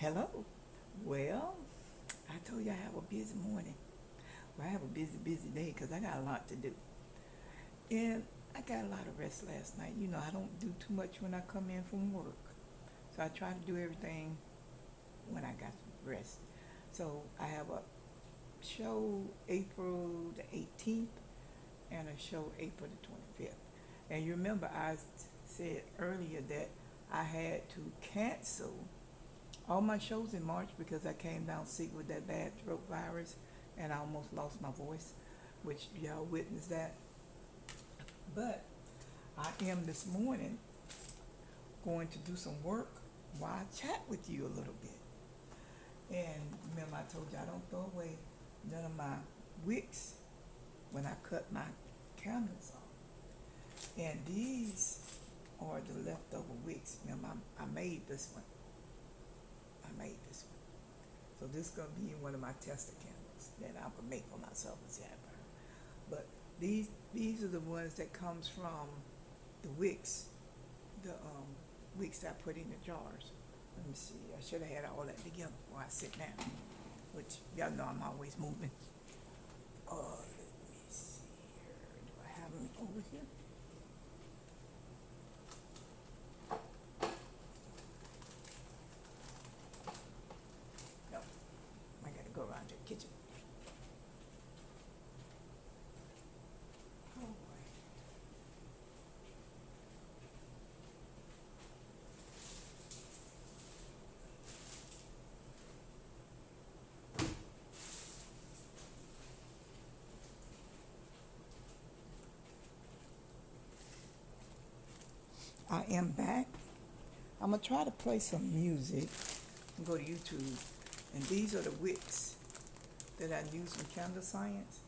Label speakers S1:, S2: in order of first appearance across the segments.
S1: Hello. Well, I told you I have a busy morning. Well, I have a busy day because I got a lot to do. And I got a lot of rest last night. You know, I don't do too much when I come in from work. So I try to do everything when I got some rest. So I have a show April the 18th and a show April the 25th. And you remember I said earlier that I had to cancel all my shows in March because I came down sick with that bad throat virus and I almost lost my voice, which y'all witnessed that. But I am this morning going to do some work while I chat with you a little bit. And remember I told you I don't throw away none of my wicks when I cut my candles off. And these are the leftover wicks. Remember I made this one. I made this one. So this is gonna be one of my tester candles that I'm gonna make for myself and Sapphire. But these are the ones that comes from the wicks, the wicks that I put in the jars. Let me see. I should have had all that together before I sit down. Which y'all know I'm always moving. Let me see here. Do I have them over here? No. I gotta go around to the kitchen. Oh boy. I am back. I'm gonna try to play some music and go to YouTube. And these are the wicks that I use in candle science.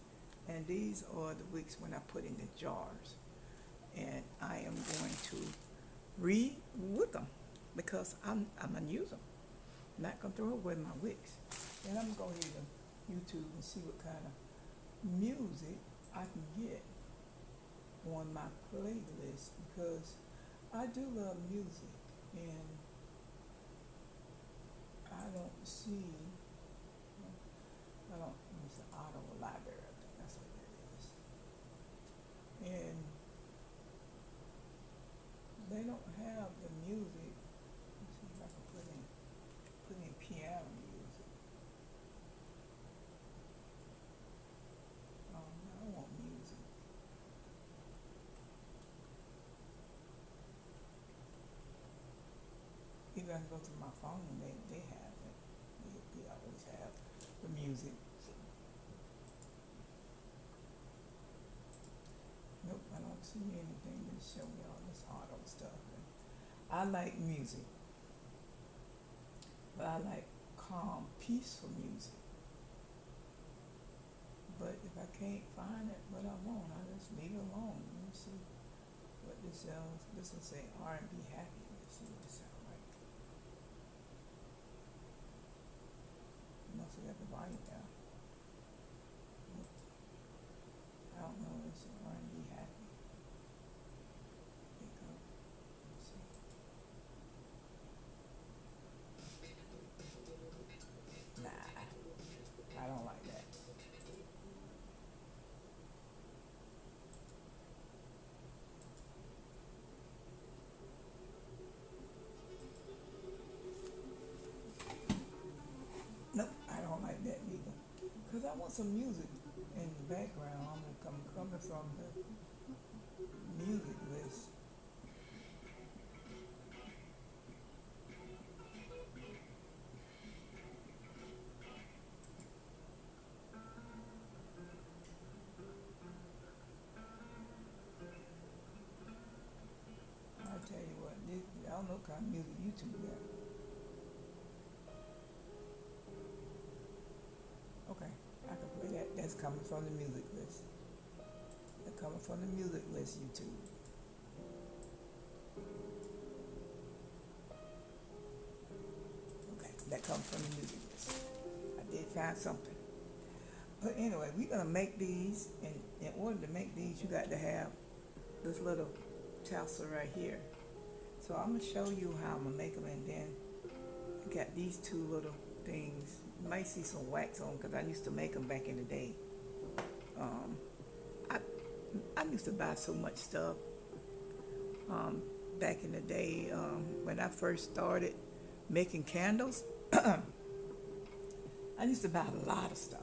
S1: And these are the wicks when I put in the jars. And I am going to re-wick them because I'm gonna use them. I'm not gonna throw away my wicks. And I'm gonna go here to YouTube and see what kind of music I can get on my playlist because I do love music and I don't see, I don't, it's the auto library, I think that's what that is. And they don't have the music. Let's see if I can put in piano music. Oh, no, I want music. Even I can go to my phone, they have it. They always have the music. Nope, I don't see anything that show me all this auto stuff. And I like music, but I like calm, peaceful music. But if I can't find it, what I want, I just leave it alone. Let me see what this sounds. This will say R&B happy. Let's see what it sounds like. Must have got the volume down. I don't know. It's R&B happy. There you go. Let's see. Nah, I don't like that. Nope, I don't like that either. Cause I want some music in the background. I'm coming from the music list. I tell you what, I don't know what kind of music YouTube got. Okay, I can play that. That's coming from the music list. That's coming from the music list, YouTube. Okay, that comes from the music list. I did find something. But anyway, we're gonna make these, and in order to make these, you got to have this little tassel right here. So I'm gonna show you how I'm gonna make them, and then I got these two little things. You might see some wax on because I used to make them back in the day. Um, I I used to buy so much stuff um, back in the day when I first started making candles. I used to buy a lot of stuff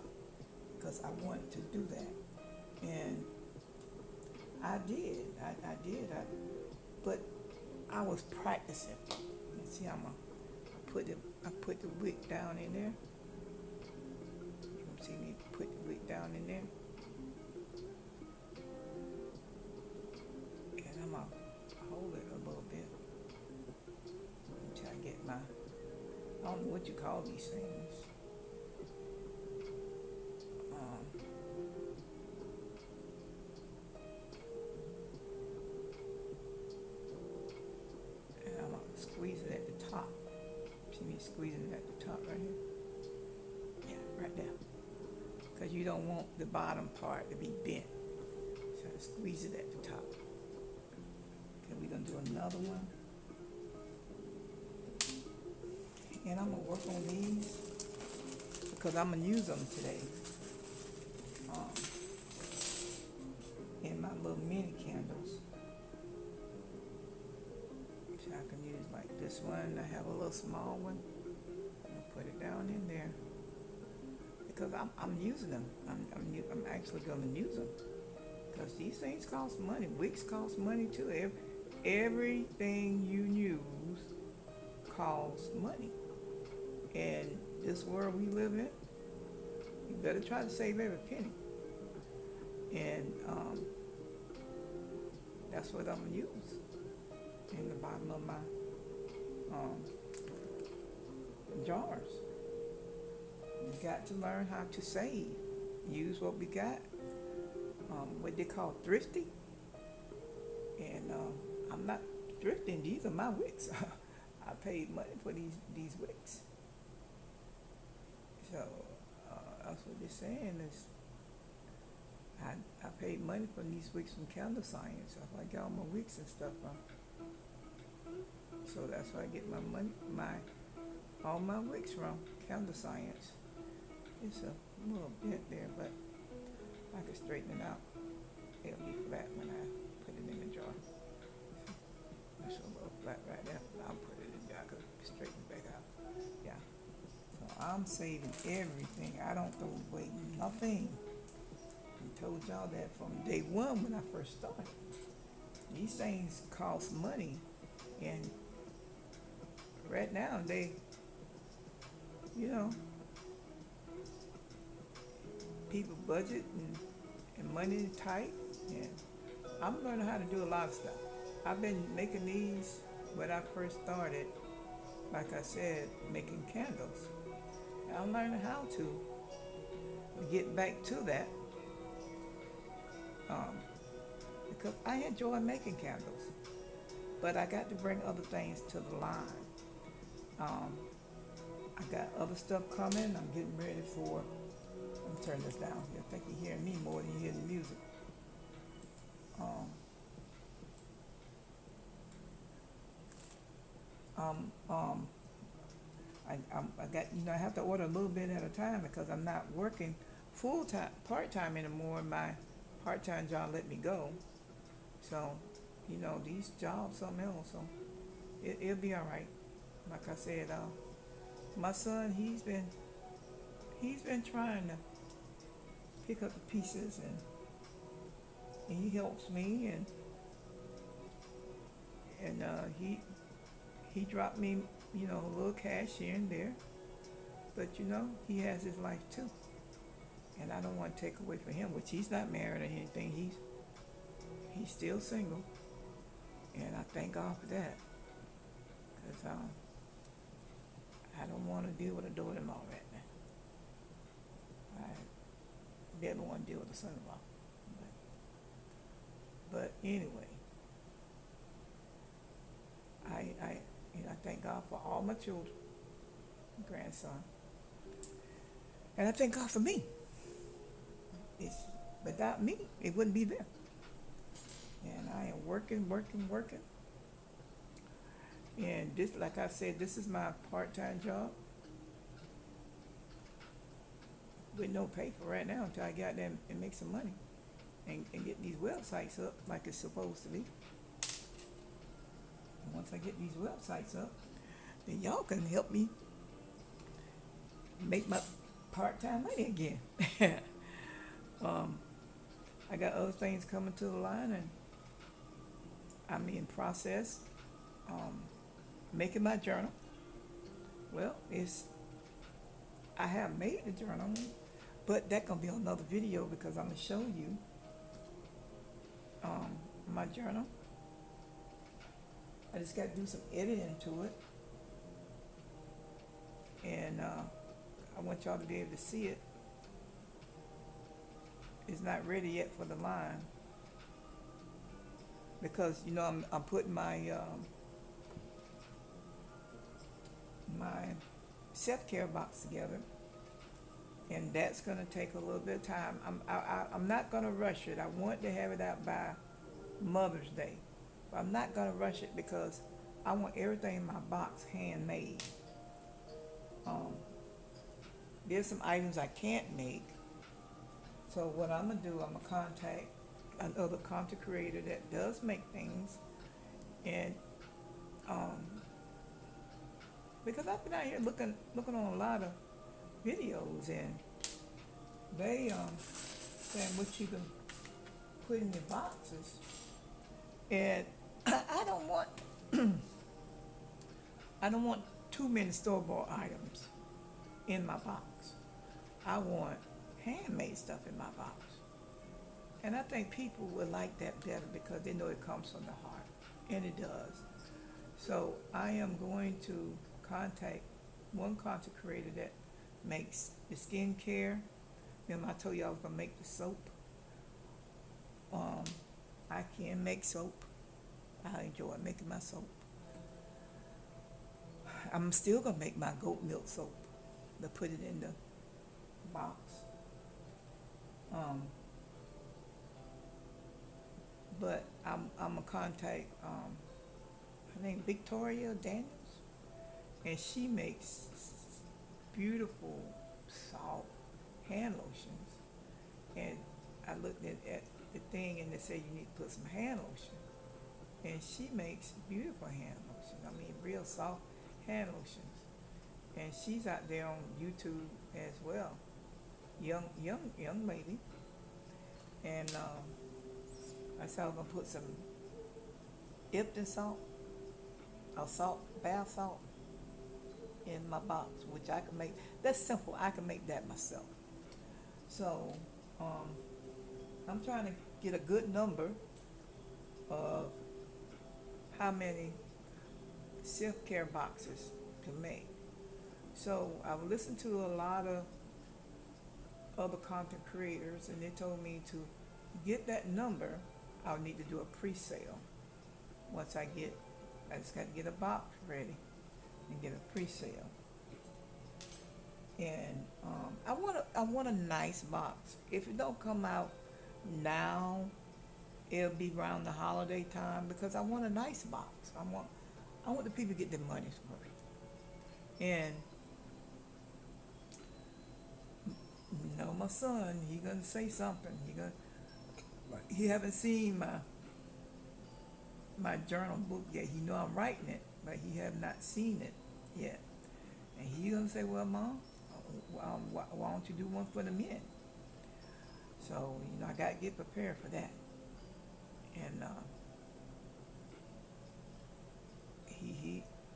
S1: because I wanted to do that, and I did. I did. But I was practicing. Let's see, I put the wick down in there. You can see me put the wick down in there, and I'm gonna hold it a little bit until I get my. I don't know what you call these things. And I'm gonna squeeze it at the top. See me squeezing it at the top right here? Yeah, right there. Because you don't want the bottom part to be bent. So I squeeze it at the top. Okay, we're gonna do another one. And I'm gonna work on these because I'm gonna use them today. In my little mini candles. So I can use like this one. I have a little small one. I'm gonna put it down in there because I'm using them. I'm actually gonna use them because these things cost money. Wicks cost money too. Everything you use costs money. And this world we live in, you better try to save every penny. And that's what I'm gonna use in the bottom of my jars. You got to learn how to save. Use what we got. What they call thrifty. And I'm not thrifting. These are my wicks. I paid money for these wicks. So that's what they're saying is I paid money for these wicks from Candle Science. I got all my wicks and stuff from. So that's where I get my money, all my wicks from Candle Science. It's a little bent there, but I can straighten it out. It'll be flat when I put it in the jar. That's a little flat right there. I'll put it in the jar. I can straighten it back out. Yeah. So I'm saving everything. I don't throw away nothing. I told y'all that from day one when I first started. These things cost money, and right now they, people budget and money is tight, and I'm learning how to do a lot of stuff. I've been making these when I first started, like I said, making candles. And I'm learning how to get back to that. Because I enjoy making candles, but I got to bring other things to the line. I got other stuff coming. I'm getting ready for. Let me turn this down here. I think you're hearing me more than you hear the music. I got, I have to order a little bit at a time because I'm not working full time, part time anymore. My part-time job let me go, so these jobs something else, so it'll be all right. Like I said, my son, he's been trying to pick up the pieces, and he helps me, and he dropped me a little cash here and there, but he has his life too. And I don't want to take away from him, which he's not married or anything. He's still single, and I thank God for that, because I don't want to deal with a daughter-in-law right now. I never want to deal with a son-in-law. But anyway, I thank God for all my children, grandson, and I thank God for me. Without me, it wouldn't be there. And I am working. And this, like I said, this is my part-time job with no pay for right now until I get out there and make some money and get these websites up like it's supposed to be. And once I get these websites up, then y'all can help me make my part-time money again. um, I got other things coming to the line, and I'm in process making my journal. Well, I have made the journal, but that gonna be another video because I'm gonna show you my journal. I just got to do some editing to it, and I want y'all to be able to see it. It's not ready yet for the line because I'm putting my my self-care box together, and that's gonna take a little bit of time. I'm not gonna rush it. I want to have it out by Mother's Day, but I'm not gonna rush it because I want everything in my box handmade. There's some items I can't make, so what I'm gonna do, I'm gonna contact another content creator that does make things, and because I've been out here looking on a lot of videos, and they saying what you can put in your boxes, and I don't want I don't want too many store-bought items in my box. I want handmade stuff in my box, and I think people would like that better because they know it comes from the heart, and it does. So I am going to contact one content creator that makes the skincare. Remember I told you I was gonna make the soap. I can make soap. I enjoy making my soap. I'm still gonna make my goat milk soap to put it in the box. But I'm gonna contact her name Victoria Daniels, and she makes beautiful soft hand lotions. And I looked at the thing, and they said you need to put some hand lotion, and she makes beautiful hand lotions. I mean, real soft hand lotions, and she's out there on YouTube as well. Young lady, and I said I was gonna put some Epsom salt or bath salt in my box, which I can make. That's simple. I can make that myself. So I'm trying to get a good number of how many self-care boxes to make. So I've listened to a lot of other content creators, and they told me to get that number, I'll need to do a pre-sale. Once I just got to get a box ready and get a pre-sale. And I want a nice box. If it don't come out now, it'll be around the holiday time, because I want a nice box. I want the people to get their money's worth. And my son, he gonna say something. He haven't seen my journal book yet. He know I'm writing it, but he have not seen it yet. And he gonna say, well, Mom, why don't you do one for the men? So, I gotta get prepared for that. And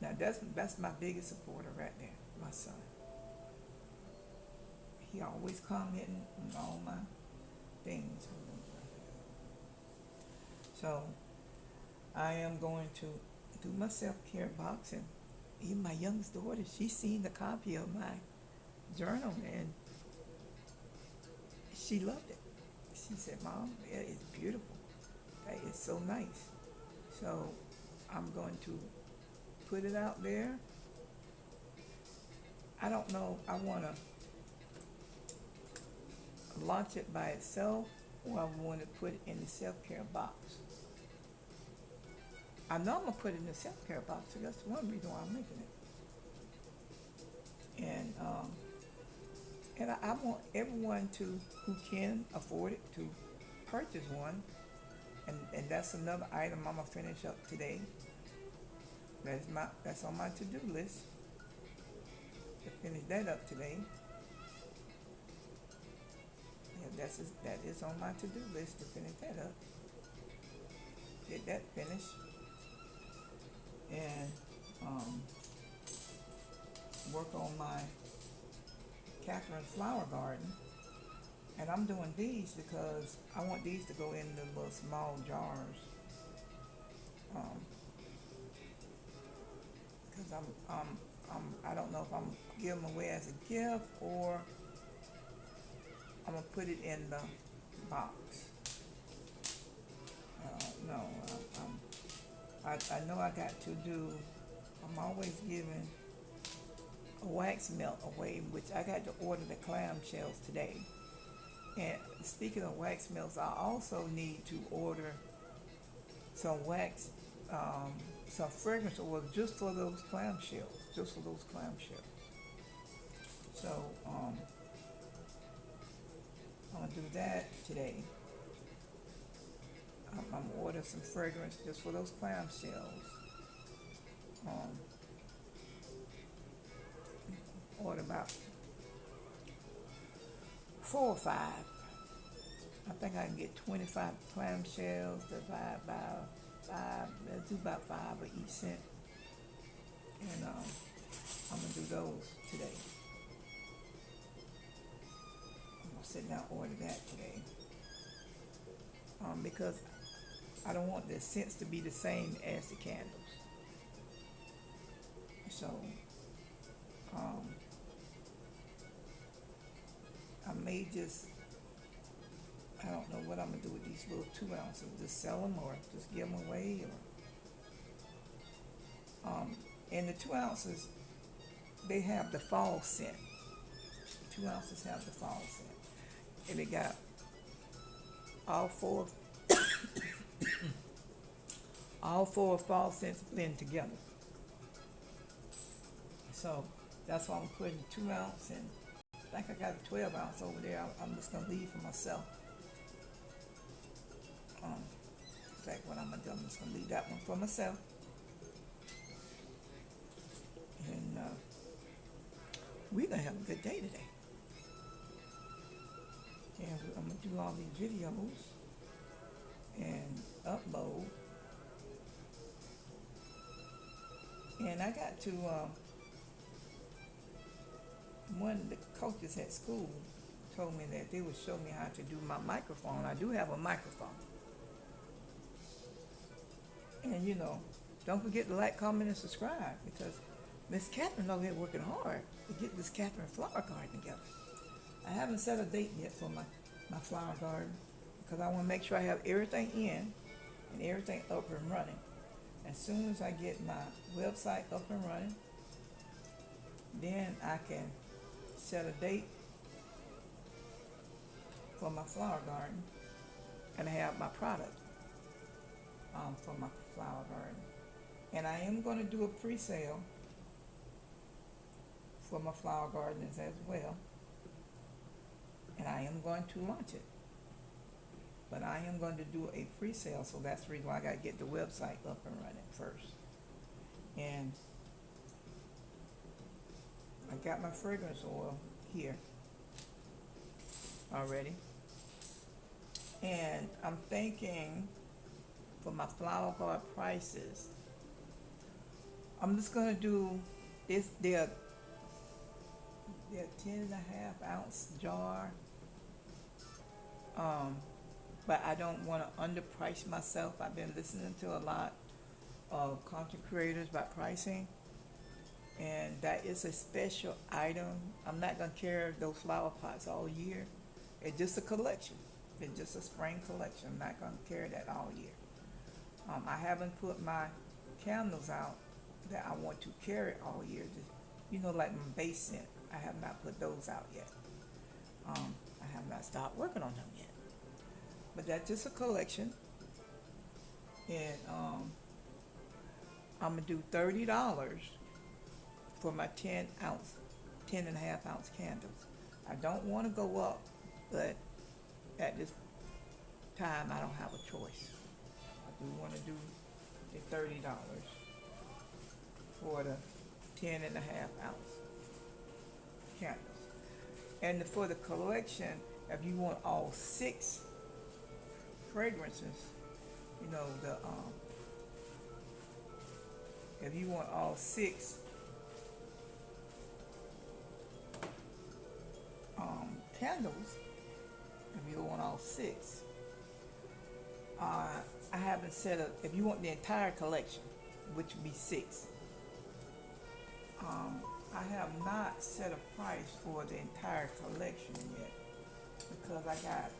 S1: now that's my biggest supporter right there, my son. He always commenting on all my things. So I am going to do my self-care box, and even my youngest daughter, she's seen the copy of my journal, and she loved it. She said, Mom, it is beautiful. It's so nice. So I'm going to put it out there. I don't know, I want to launch it by itself, or I want to put it in the self-care box. I know I'm gonna put it in the self-care box, so that's one reason why I'm making it. And I want everyone to who can afford it to purchase one. And that's another item I'm gonna finish up today. That's on my to-do list to finish that up today. Yeah, that is on my to-do list to finish that up. Get that finished. And work on my Catherine flower garden. And I'm doing these because I want these to go in the little small jars. Because I don't know if I'm giving them away as a gift or I'm gonna put it in the box. No, I know I got to do. I'm always giving a wax melt away, which I got to order the clamshells today. And speaking of wax melts, I also need to order some wax, some fragrance oil just for those clamshells, So I'm gonna do that today. I'm gonna order some fragrance just for those clamshells. Order about 4 or 5. I think I can get 25 clamshells divided by 5. Let's do about 5 of each cent. And I'm gonna do those today. I'm gonna sit down and order that today. Because I don't want the scents to be the same as the candles. So I may just, I don't know what I'm gonna do with these little 2 ounces. Just sell them or just give them away, or and the 2 ounces, they have the fall scent. 2 ounces have the fall scent, and it got all four fall scents blend together. So that's why I'm putting 2 ounce, and I think I got a 12 ounce over there. I'm just gonna leave for myself. In fact, what I'm gonna do, I'm just gonna leave that one for myself. And we're gonna have a good day today. And I'm gonna do all these videos and upload. And I got to one of the coaches at school told me that they would show me how to do my microphone. I do have a microphone. And don't forget to like, comment, and subscribe, because Miss Catherine over here working hard to get this Catherine flower garden together. I haven't set a date yet for my flower garden because I want to make sure I have everything in and everything up and running. As soon as I get my website up and running, then I can set a date for my flower garden and have my product for my flower garden. And I am going to do a pre-sale for my flower gardens as well. And I am going to launch it. But I am going to do a pre-sale, so that's the reason why I got to get the website up and running first. And I got my fragrance oil here already. And I'm thinking for my flower bar prices, I'm just going to do this. They're 10.5 ounce jar. But I don't want to underprice myself. I've been listening to a lot of content creators about pricing, and that is a special item. I'm not going to carry those flower pots all year. It's just a collection. It's just a spring collection. I'm not going to carry that all year. I haven't put my candles out that I want to carry all year. Just, like my base scent. I have not put those out yet. I have not started working on them yet. But that's just a collection. And I'm gonna do $30 for my 10.5 ounce candles. I don't want to go up, but at this time I don't have a choice. I do want to do the $30 for the 10.5 ounce candles. And for the collection, if you want all 6 fragrances, you know, if you want all 6 candles, if you want all 6, I haven't set up, if you want the entire collection, which would be 6, I have not set a price for the entire collection yet, because I got,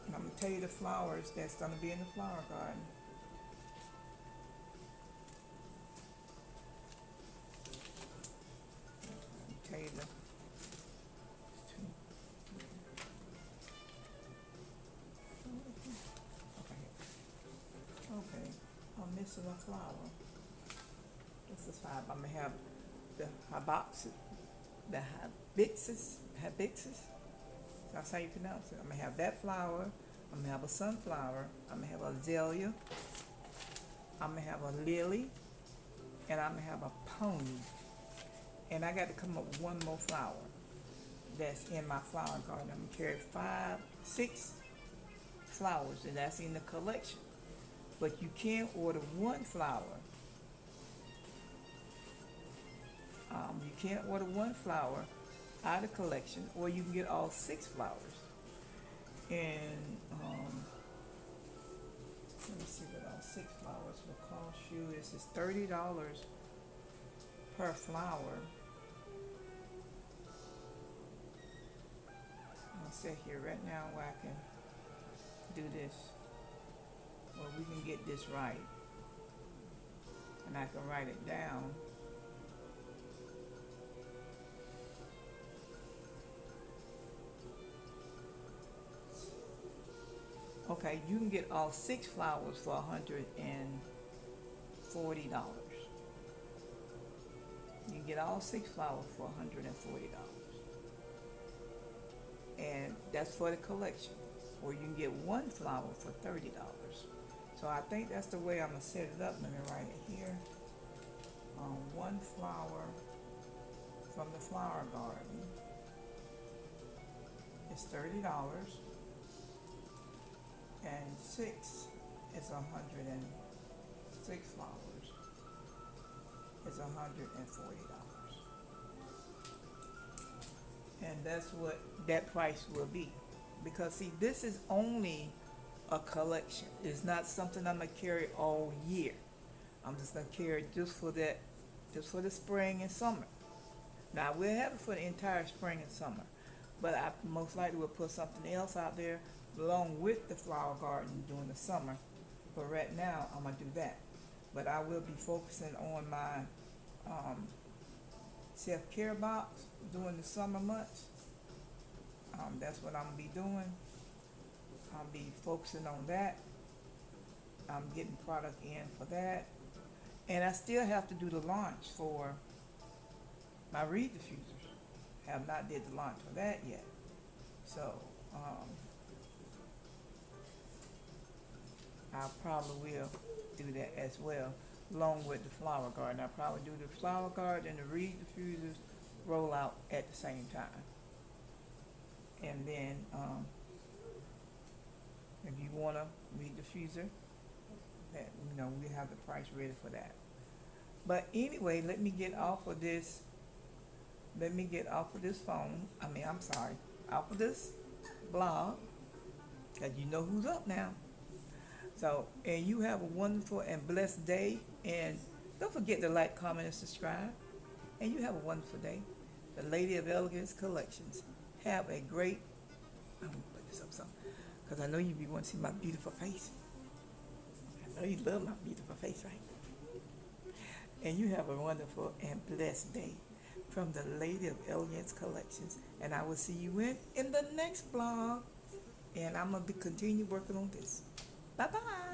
S1: and I'm going to tell you the flowers that's going to be in the flower garden. Let me tell you the okay, I'm missing a flower. This is 5. I'm going to have the hibiscus. That's how you pronounce it. I'm going to have that flower. I'm going to have a sunflower. I'm going to have a azalea. I'm going to have a lily. And I'm going to have a pony. And I got to come up with one more flower that's in my flower garden. I'm going to carry 6 flowers, and that's in the collection. But you can order one flower. You can't order one flower out of collection, or you can get all 6 flowers. And let me see what all 6 flowers will cost you. This is $30 per flower. I'll sit here right now where I can do this, or we can get this right, and I can write it down. Okay, you can get all 6 flowers for $140. You can get all 6 flowers for $140. And that's for the collection. Or you can get one flower for $30. So I think that's the way I'm going to set it up. Let me write it here. One flower from the flower garden is $30. And 6 is 106 flowers. It's $140. And that's what that price will be. Because see, this is only a collection. It's not something I'm gonna carry all year. I'm just gonna carry it just for the spring and summer. Now we'll have it for the entire spring and summer, but I most likely will put something else out there along with the flower garden during the summer. But right now I'm gonna do that. But I will be focusing on my self-care box during the summer months. That's what I'm gonna be doing. I'll be focusing on that. I'm getting product in for that. And I still have to do the launch for my reed diffusers. Have not did the launch for that yet. So I probably will do that as well, along with the flower garden. I'll probably do the flower garden and the reed diffusers roll out at the same time. And then if you want a reed diffuser, that we have the price ready for that. But anyway, let me get off of this. Let me get off of this phone. Off of this blog, because you know who's up now. So, and you have a wonderful and blessed day. And don't forget to like, comment, and subscribe. And you have a wonderful day. The Lady of Elegance Collections. Have a great, I'm going to put this up some, because I know you be wanting to see my beautiful face. I know you love my beautiful face, right? And you have a wonderful and blessed day from the Lady of Elegance Collections. And I will see you in the next blog. And I'm going to continue working on this. Bye-bye.